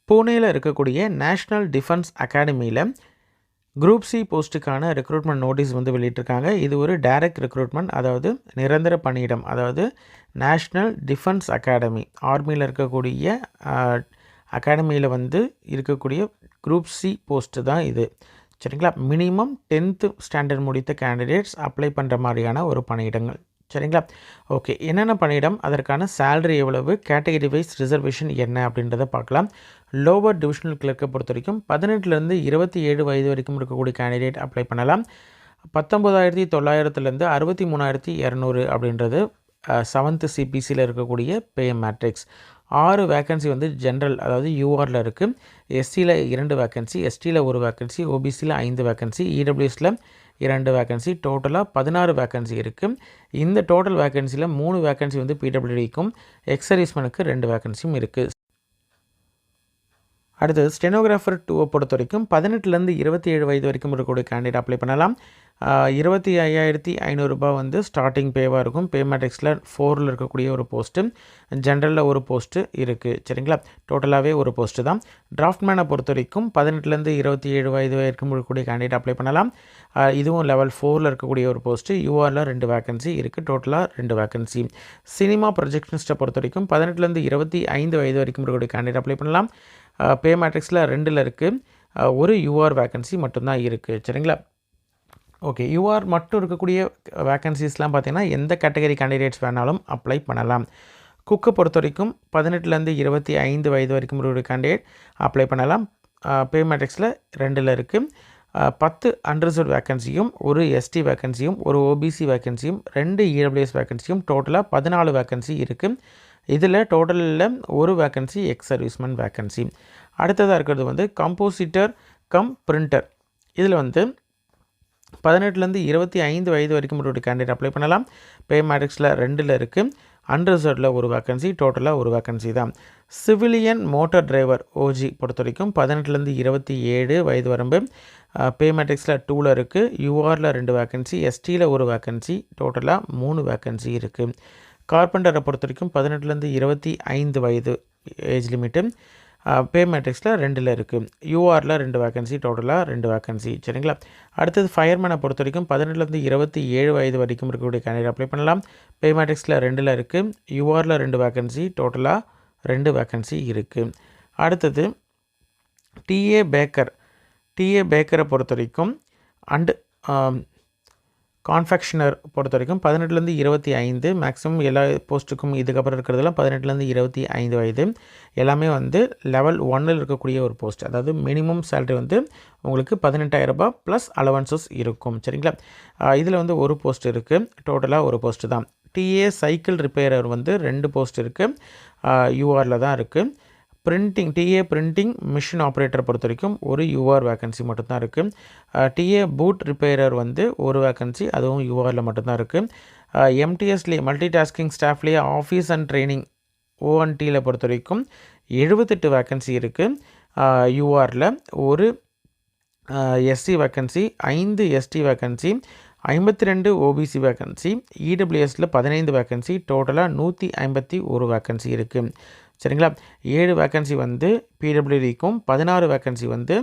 பூனேயில் இருக்கக்கூடிய national defence அகாடமியில் group C போஸ்ட்டுக்கான recruitment notice வந்து வெளியிட்டிருக்காங்க. இது ஒரு டைரக்ட் ரெக்ரூட்மெண்ட், அதாவது நிரந்தர பணியிடம். அதாவது நேஷ்னல் டிஃபென்ஸ் அகாடமி, ஆர்மியில் இருக்கக்கூடிய அகாடமியில் வந்து இருக்கக்கூடிய குரூப் சி போஸ்ட்டு தான் இது. சரிங்களா? மினிமம் 10th ஸ்டாண்டர்ட் முடித்த கேண்டிடேட்ஸ் அப்ளை பண்ணுற மாதிரியான ஒரு பணியிடங்கள். சரிங்களா? ஓகே, என்னென்ன பணியிடம், அதற்கான சேலரி எவ்வளவு, கேட்டகரி வைஸ் ரிசர்வேஷன் என்ன அப்படின்றத பார்க்கலாம். லோவர் டிவிஷனல் கிளர்க்கை பொறுத்த வரைக்கும் 18லேருந்து 27 வயது வரைக்கும் இருக்கக்கூடிய கேண்டிடேட் அப்ளை பண்ணலாம். 19,900லேருந்து 63,200 அப்படின்றது 7th சிபிசியில் இருக்கக்கூடிய பே மேட்ரிக்ஸ். 6 வேக்கன்சி வந்து ஜென்ரல், அதாவது யூஆரில் இருக்குது. எஸ்சியில் 2 வேக்கன்சி, எஸ்டியில் 1 வேக்கன்சி, ஓபிசியில் 5 வேக்கன்சி, இடபிள்யூஎஸில் 2 வேக்கன்சி, டோட்டலாக 16 வேக்கன்சி இருக்குது. இந்த டோட்டல் வேக்கன்சியில் 3 வேக்கன்சி வந்து பிடபிள்யூடிக்கும், எக்ஸ் சர்வீஸ்மேனுக்கு 2 வேக்கன்சியும் இருக்குது. அடுத்தது ஸ்டெனோகிராஃபர் 2 பொறுத்த வரைக்கும் 18லேருந்து 27 வயது வரைக்கும் இருக்கக்கூடிய கேண்டிடேட் அப்ளை பண்ணலாம். 25,500 வந்து ஸ்டார்டிங் பேவாக இருக்கும். பே மேட்ரிக்ஸில் 4ல் இருக்கக்கூடிய ஒரு போஸ்ட்டு, ஜென்ரலில் ஒரு போஸ்ட்டு இருக்குது. சரிங்களா? டோட்டலாகவே ஒரு போஸ்ட்டு தான். டிராஃப்ட்மேனை பொறுத்த வரைக்கும் 18லேருந்து 27 வயது வரைக்கும் இருக்கக்கூடிய கேண்டிடேட் அப்ளை பண்ணலாம். இதுவும் லெவல் 4ல் இருக்கக்கூடிய ஒரு போஸ்ட்டு. யூஆரில் 2 வேக்கன்சி இருக்குது, டோட்டலாக 2 வேக்கன்சி. சினிமா ப்ரொஜெக்ஷனிஸ்ட்டை பொறுத்த வரைக்கும் 18லேருந்து 25 வயது வரைக்கும் இருக்கக்கூடிய கேண்டிடேட் அப்ளை பண்ணலாம். பே மேட்ரிக்ஸில் 2ல் இருக்குது. ஒரு யூஆர் வேக்கன்சி மட்டும்தான் இருக்குது. சரிங்களா? ஓகே, யூஆர் மட்டும் இருக்கக்கூடிய வேக்கன்சிஸ்லாம் பார்த்திங்கன்னா எந்த கேட்டகரி கேண்டிடேட்ஸ் வேணாலும் அப்ளை பண்ணலாம். குக்கை பொறுத்த வரைக்கும் 18லேருந்து 25 வயது வரைக்கும் இருக்கக்கூடிய கேண்டிடேட் அப்ளை பண்ணலாம். பே மேட்ரிக்ஸில் 2ல் இருக்குது. 10 அன்ரிசர்வ் வேக்கன்சியும், ஒரு எஸ்டி வேக்கன்சியும், ஒரு ஓபிசி வேக்கன்சியும், 2 இடபிள்யூஎஸ் வேக்கன்சியும், டோட்டலாக 14 வேக்கன்சி இருக்குது. இதில் டோட்டலில் ஒரு வேக்கன்சி எக்ஸ் சர்வீஸ்மேன் வேக்கன்சி. அடுத்ததாக இருக்கிறது வந்து கம்போசிட்டர் கம் பிரிண்டர். இதில் வந்து 18லேருந்து 25 வயது வரைக்கும் ஒரு கேண்டிடேட் அப்ளை பண்ணலாம். பே மேட்ரிக்ஸில் 2ல் இருக்குது. அன்ரிசர்வ்டில் ஒரு வேக்கன்சி, டோட்டலாக ஒரு வேக்கன்சி தான். சிவிலியன் மோட்டார் டிரைவர் ஓஜி பொறுத்த வரைக்கும் 18லேருந்து 27 வயது வரம்பு. பே மேட்ரிக்ஸில் 2ல் இருக்குது. யூஆரில் 2 வேக்கன்சி, எஸ்டியில் ஒரு வேக்கன்சி, டோட்டலாக 3 வேக்கன்சி இருக்குது. கார்பெண்டரை பொறுத்த வரைக்கும் 18லேருந்து 25 வயது ஏஜ் லிமிட்டு. பே மேட்ரிக்ஸில் 2ல் இருக்குது. யூஆரில் 2 வேக்கன்சி, டோட்டலாக 2 வேக்கன்சி. சரிங்களா? அடுத்தது ஃபயர்மேனை பொறுத்த வரைக்கும் 18லேருந்து 27 வயது வரைக்கும் இருக்கக்கூடிய கேண்டிடேட் அப்ளை பண்ணலாம். பே மேட்ரிக்ஸில் 2ல் இருக்குது. யூஆரில் 2 வேக்கன்சி, டோட்டலாக 2 வேக்கன்சி இருக்குது. அடுத்தது டிஏ பேக்கரை பொறுத்த வரைக்கும் அண்டு கான்ஃபெக்ஷனர் பொறுத்த வரைக்கும் 18லேருந்து 25, மேக்ஸிமம் எல்லா போஸ்ட்டுக்கும் இதுக்கப்புறம் இருக்கிறதெல்லாம் 18லேருந்து 25 வயது. எல்லாமே வந்து லெவல் 1ல் இருக்கக்கூடிய ஒரு போஸ்ட். அதாவது மினிமம் சேலரி வந்து உங்களுக்கு 18,000 ப்ளஸ் அலவன்சஸ் இருக்கும். சரிங்களா? இதில் வந்து ஒரு போஸ்ட் இருக்குது, டோட்டலாக ஒரு போஸ்ட்டு தான். டிஏ சைக்கிள் ரிப்பேரர் வந்து 2 போஸ்ட் இருக்குது, யூஆரில் தான் இருக்குது. டிஏ பிரிண்டிங் மிஷின் ஆப்ரேட்டரை பொறுத்த வரைக்கும் ஒரு யூஆர் வேக்கன்சி மட்டும்தான் இருக்குது. டிஏ பூட் ரிப்பேரர் வந்து ஒரு வேக்கன்சி, அதுவும் யூஆரில் மட்டும்தான் இருக்குது. எம்டிஎஸ்லேயே மல்டி டாஸ்கிங் ஸ்டாஃப்லேயே ஆஃபீஸ் அண்ட் ட்ரைனிங் ஓஎன்டியில் பொறுத்த வரைக்கும் 78 வேக்கன்சி இருக்குது. யூஆரில் ஒரு SC vacancy, 5 ST vacancy, 52 OBC vacancy, இடபிள்யூஎஸில் 15 வேக்கன்சி, டோட்டலாக 151 வேக்கன்சி இருக்குது. சரிங்களா? 7 வேக்கன்சி வந்து பிடபிள்யூடிக்கும், 16 வேக்கன்சி வந்து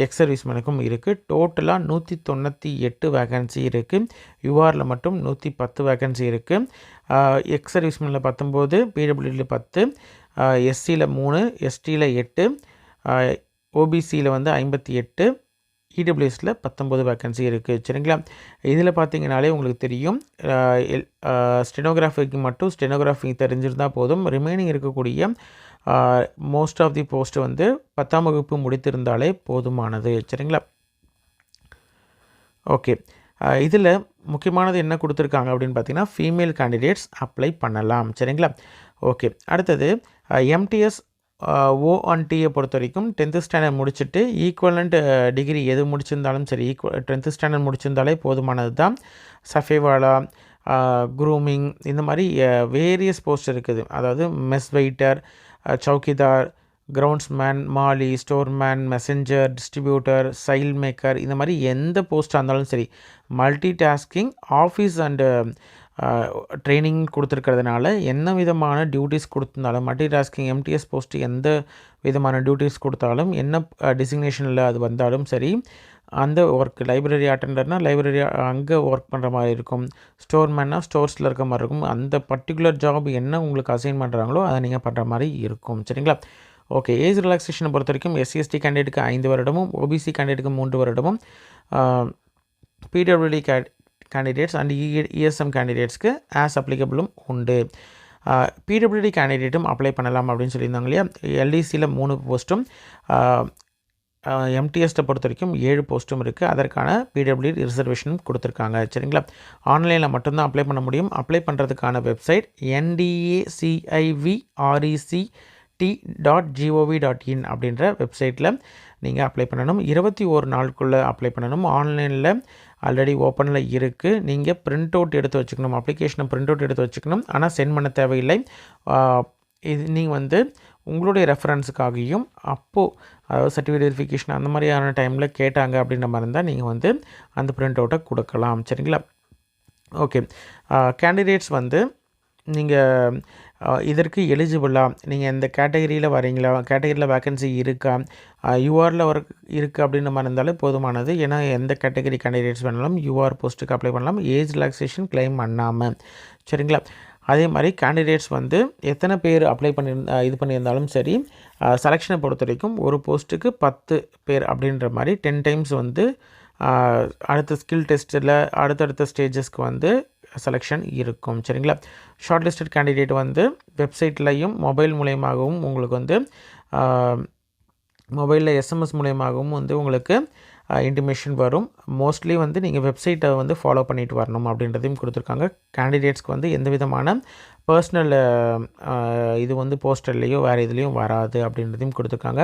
எக்ஸ் சர்வீஸ்மேனுக்கும் இருக்குது. டோட்டலாக 198 வேக்கன்சி இருக்குது. யூஆரில் மட்டும் 110 வேக்கன்சி இருக்குது. எக்ஸ் சர்வீஸ்மேனில் 19, பிடபிள்யூடியில் 10, எஸ்சியில் 3, எஸ்டியில் 8, ஓபிசியில் வந்து 58, இடபிள்யூஎஸில் 19 வேக்கன்சி இருக்குது. சரிங்களா? இதில் பார்த்தீங்கனாலே உங்களுக்கு தெரியும், ஸ்டெனோகிராஃபிக்கு மட்டும் ஸ்டெனோகிராஃபி தெரிஞ்சிருந்தால் போதும். ரிமைனிங் இருக்கக்கூடிய மோஸ்ட் ஆஃப் தி போஸ்ட் வந்து 10ஆம் வகுப்பு முடித்திருந்தாலே போதுமானது. சரிங்களா? ஓகே, இதில் முக்கியமானது என்ன கொடுத்துருக்காங்க அப்படின்னு பார்த்தீங்கன்னா, ஃபீமேல் கேண்டிடேட்ஸ் அப்ளை பண்ணலாம். சரிங்களா? ஓகே, அடுத்தது எம்டிஎஸ் ஓஎன்டியை பொறுத்த வரைக்கும் 10th ஸ்டாண்டர்ட் முடிச்சுட்டு ஈக்குவலண்ட் டிகிரி எது முடிச்சிருந்தாலும் சரி, 10th ஸ்டாண்டர்ட் முடிச்சிருந்தாலே போதுமானது தான். சஃபேவாலா, க்ரூமிங், இந்த மாதிரி வேரியஸ் போஸ்ட் இருக்குது. அதாவது mess waiter, chowkidar, groundsman, mali, storeman, messenger, distributor, sail maker, இந்த மாதிரி எந்த போஸ்ட்டாக இருந்தாலும் சரி, multi tasking office and training கொடுத்துருக்கிறதுனால என்ன விதமான டியூட்டிஸ் கொடுத்துருந்தாலும் மல்டி டாஸ்கிங் எம்டிஎஸ் போஸ்ட்டு எந்த விதமான டியூட்டிஸ் கொடுத்தாலும் என்ன டிசிக்னேஷனில் அது வந்தாலும் சரி அந்த ஒர்க் லைப்ரரி அட்டெண்டர்னால் லைப்ரரி அங்கே ஒர்க் பண்ணுற மாதிரி இருக்கும், ஸ்டோர் மேன்னா ஸ்டோர்ஸில் இருக்க மாதிரி இருக்கும். அந்த பர்டிகுலர் ஜாப் என்ன உங்களுக்கு அசைன் பண்ணுறாங்களோ அதை நீங்கள் பண்ணுற மாதிரி இருக்கும். சரிங்களா? ஓகே. ஏஜ் ரிலாக்ஸேஷனை பொறுத்த வரைக்கும் எஸ்சிஎஸ்டி கேண்டிடேட்டுக்கு 5 வருடமும் ஓபிசி கேண்டிடேட்டுக்கு 3 வருடமும் பிடபிள்யூடி கேண்டிடேட்ஸ் அண்ட் இஎஸ்எம் கேண்டிடேட்ஸ்க்கு ஆஸ் அப்ளிகபிளும் உண்டு. பிடபிள்யூடி கேண்டிடேட்டும் அப்ளை பண்ணலாம் அப்படின்னு சொல்லியிருந்தாங்க இல்லையா? எல்டிசியில் 3 போஸ்ட்டும் எம்டிஎஸ்ட்டை பொறுத்த வரைக்கும் 7 போஸ்ட்டும் இருக்குது. அதற்கான பிடபிள்யூடி ரிசர்வேஷனும் கொடுத்துருக்காங்க. சரிங்களா? ஆன்லைனில் மட்டும்தான் அப்ளை பண்ண முடியும். அப்ளை பண்ணுறதுக்கான வெப்சைட் ndacivret.gov.in அப்படின்ற வெப்சைட்டில் நீங்கள் அப்ளை பண்ணணும். 21 நாளுக்குள்ளே அப்ளை பண்ணணும். ஆன்லைனில் ஆல்ரெடி ஓப்பனில் இருக்குது. நீங்கள் பிரிண்ட் அவுட் எடுத்து வச்சுக்கணும். அப்ளிகேஷனை பிரிண்ட் அவுட் எடுத்து வச்சுக்கணும். ஆனால் சென்ட் பண்ண தேவையில்லை. இது நீங்கள் வந்து உங்களுடைய ரெஃபரன்ஸுக்காகியும் அப்போது அதாவது சர்டிஃபிகேட் வெரிஃபிகேஷன் அந்த மாதிரியான டைமில் கேட்டாங்க அப்படின்ற மாதிரி இருந்தால் நீங்கள் வந்து அந்த பிரிண்ட் அவுட்டை கொடுக்கலாம். சரிங்களா? ஓகே. கேண்டிடேட்ஸ் வந்து நீங்கள் இதற்கு எலிஜிபிளாக நீங்கள் எந்த கேட்டகரியில் வரீங்களா, கேட்டகரியில் வேக்கன்சி இருக்கா, யூஆரில் இருக்குது அப்படின்ற மாதிரி இருந்தாலே போதுமானது. ஏன்னா எந்த கேட்டகரி கேண்டிடேட்ஸ் வேணாலும் யூஆர் போஸ்ட்டுக்கு அப்ளை பண்ணலாம், ஏஜ் ரிலாக்ஸேஷன் கிளைம் பண்ணாமல். சரிங்களா? அதே மாதிரி கேண்டிடேட்ஸ் வந்து எத்தனை பேர் அப்ளை இது பண்ணியிருந்தாலும் சரி, செலெக்ஷனை பொறுத்த வரைக்கும் ஒரு போஸ்ட்டுக்கு 10 பேர் அப்படின்ற மாதிரி 10 டைம்ஸ் வந்து அடுத்த ஸ்கில் டெஸ்ட்டில் அடுத்தடுத்த ஸ்டேஜஸ்க்கு வந்து செலெக்ஷன் இருக்கும். சரிங்களா? ஷார்ட் லிஸ்டட் கேண்டிடேட் வந்து வெப்சைட்லையும் மொபைல் மூலயமாகவும் உங்களுக்கு வந்து மொபைலில் எஸ்எம்எஸ் மூலயமாகவும் வந்து உங்களுக்கு இன்டிமேஷன் வரும். மோஸ்ட்லி வந்து நீங்கள் வெப்சைட்டை வந்து ஃபாலோ பண்ணிட்டு வரணும் அப்படின்றதையும் கொடுத்துருக்காங்க. கேண்டிடேட்ஸ்க்கு வந்து எந்த விதமான பர்சனல் இது வந்து போஸ்டர்லேயோ வேறு இதுலேயும் வராது அப்படின்றதையும் கொடுத்துருக்காங்க.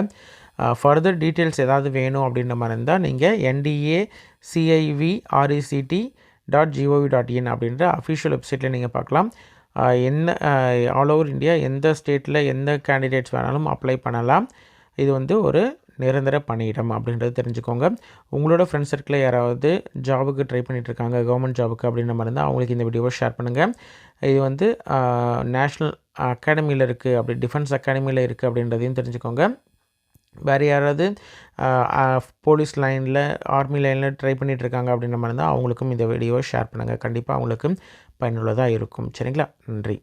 ஃபர்தர் டீட்டெயில்ஸ் ஏதாவது வேணும் அப்படின்ற மாதிரி இருந்தால் நீங்கள் ndacivret.gov.in அப்படின்ற அஃபிஷியல் வெப்சைட்டில் நீங்கள் பார்க்கலாம். என்ன ஆல் ஓவர் இந்தியா எந்த ஸ்டேட்டில் எந்த கேண்டிடேட்ஸ் வேணாலும் அப்ளை பண்ணலாம். இது வந்து ஒரு நிரந்தர பணியிடம் அப்படின்றது தெரிஞ்சுக்கோங்க. உங்களோட ஃப்ரெண்ட்ஸ் சர்க்கிளில் யாராவது ஜாபுக்கு ட்ரை பண்ணிகிட்ருக்காங்க, கவர்மெண்ட் ஜாபுக்கு அப்படின்ற மாதிரி இருந்தால் அவங்களுக்கு இந்த வீடியோவை ஷேர் பண்ணுங்கள். இது வந்து நேஷ்னல் அகாடமியில் இருக்குது, அப்படி டிஃபென்ஸ் அகாடமியில் இருக்குது அப்படின்றதையும் தெரிஞ்சுக்கோங்க. வேறு யாராவது போலீஸ் லைனில் ஆர்மி லைனில் ட்ரை பண்ணிகிட்ருக்காங்க அப்படின்ற மாதிரி இருந்தால் அவங்களுக்கும் இந்த வீடியோவை ஷேர் பண்ணுங்கள். கண்டிப்பாக அவங்களுக்கு பயனுள்ளதாக இருக்கும். சரிங்களா? நன்றி.